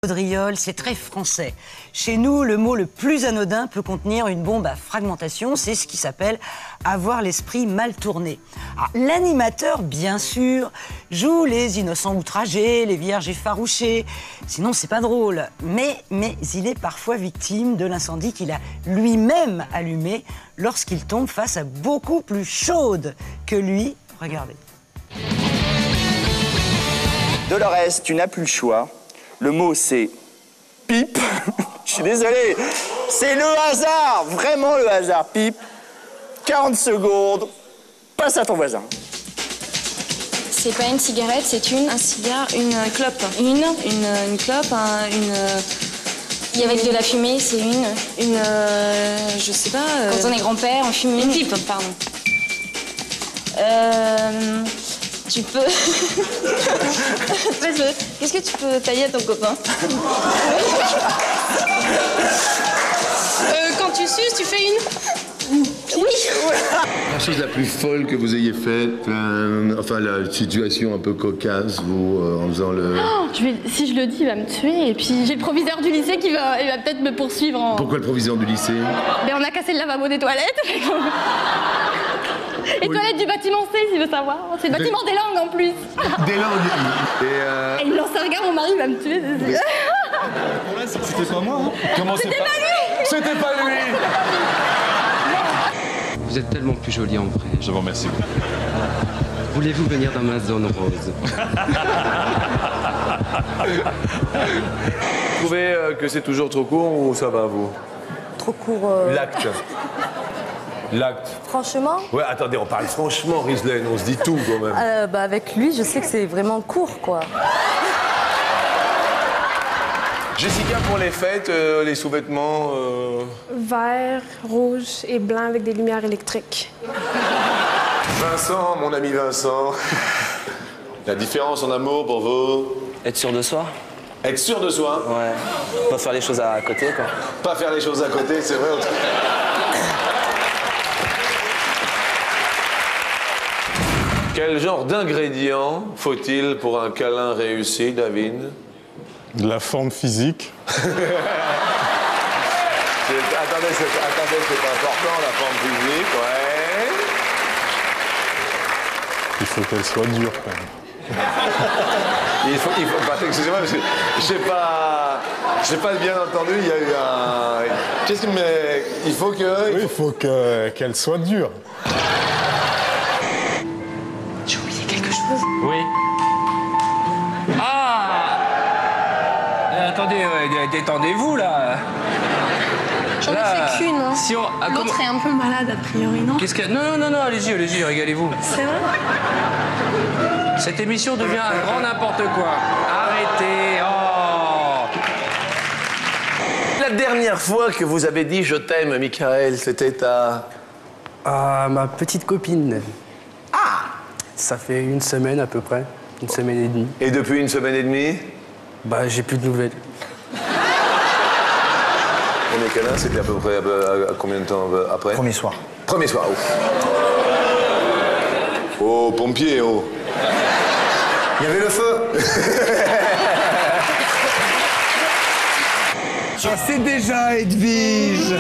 Gaudriole, c'est très français. Chez nous, le mot le plus anodin peut contenir une bombe à fragmentation. C'est ce qui s'appelle avoir l'esprit mal tourné. L'animateur, bien sûr, joue les innocents outragés, les vierges effarouchées. Sinon, c'est pas drôle. Mais il est parfois victime de l'incendie qu'il a lui-même allumé lorsqu'il tombe face à beaucoup plus chaude que lui. Regardez. Dolores, tu n'as plus le choix. Le mot, c'est pipe. Je suis désolé. C'est le hasard, vraiment le hasard. Pipe. 40 secondes. Passe à ton voisin. C'est pas une cigarette, c'est un cigare, une clope. Une clope, Il y avait de la fumée, c'est je sais pas... Quand on est grand-père, on fume une pipe, pardon. Tu peux... Qu'est-ce que tu peux tailler à ton copain? Quand tu suces, tu fais une... Oui. La chose la plus folle que vous ayez faite, enfin la situation un peu cocasse, vous, en faisant le... Oh, si je le dis, il va me tuer. Et puis j'ai le proviseur du lycée qui va peut-être me poursuivre en... Pourquoi le proviseur du lycée? Ben, on a cassé le lavabo des toilettes. Et oui. Toilettes du bâtiment C, s'il veut savoir. C'est le bâtiment des langues en plus. Des langues. Et il me lance un regard, mon mari va me tuer. C'était pas moi, hein. Comment c'est pas lui? C'était pas lui. Vous êtes tellement plus jolie en vrai. Je vous remercie. Voulez-vous venir dans ma zone rose? Vous trouvez que c'est toujours trop court ou ça va, vous? Trop court. L'acte. L'acte. Franchement? Ouais, attendez, on parle franchement, Rislaine, on se dit tout quand même. Avec lui, je sais que c'est vraiment court, quoi. Jessica, pour les fêtes, les sous-vêtements... Vert, rouge et blanc avec des lumières électriques. Vincent, mon ami Vincent. La différence en amour pour vous? Être sûr de soi. Être sûr de soi? Ouais. Pas faire les choses à côté, quoi. Pas faire les choses à côté, c'est vrai. Quel genre d'ingrédients faut-il pour un câlin réussi, David? De la forme physique. Attendez, c'est pas important, la forme physique, ouais. Il faut qu'elle soit dure, quand même. Excusez-moi, parce que j'ai pas bien entendu, il y a eu un... Qu'est-ce qu'il met? Il faut que... Oui, il faut qu'elle soit dure. J'ai oublié quelque chose. Oui. Ah! Attendez, détendez-vous, là. J'en ai fait qu'une, hein. Si L'autre est un peu malade, a priori, non? Qu'est-ce que... Non, allez-y, régalez-vous. C'est vrai? Cette émission devient un grand n'importe quoi. Arrêtez, oh! La dernière fois que vous avez dit « je t'aime », Michael, c'était à ma petite copine. Ah! Ça fait une semaine à peu près. Une semaine et demie. Et depuis une semaine et demie? Bah, j'ai plus de nouvelles. Premier câlin, c'était à peu près à combien de temps après? Premier soir. Premier soir, oh. Oh, pompier, oh. Il y avait le feu. C'est déjà Edwige.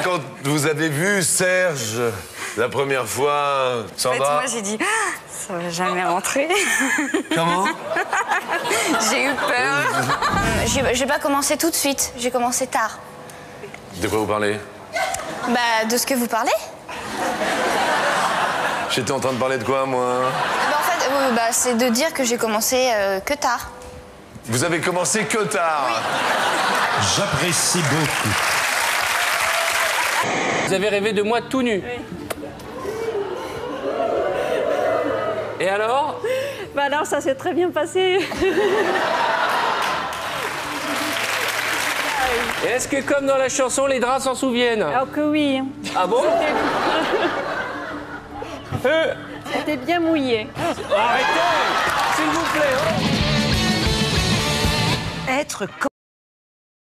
Quand vous avez vu Serge la première fois, Sandra... En fait, moi, j'ai dit, ça va jamais rentrer. Comment? J'ai eu peur. J'ai pas commencé tout de suite, j'ai commencé tard. De quoi vous parlez? Bah, de ce que vous parlez. J'étais en train de parler de quoi, moi? Bah, en fait, c'est de dire que j'ai commencé que tard. Vous avez commencé que tard. Oui. J'apprécie beaucoup. Vous avez rêvé de moi tout nu. Oui. Et alors? Bah alors, ça s'est très bien passé. Et est-ce que, comme dans la chanson, les draps s'en souviennent? Alors que oui. Ah bon? C'était bien mouillé. Arrêtez, s'il vous plaît. Être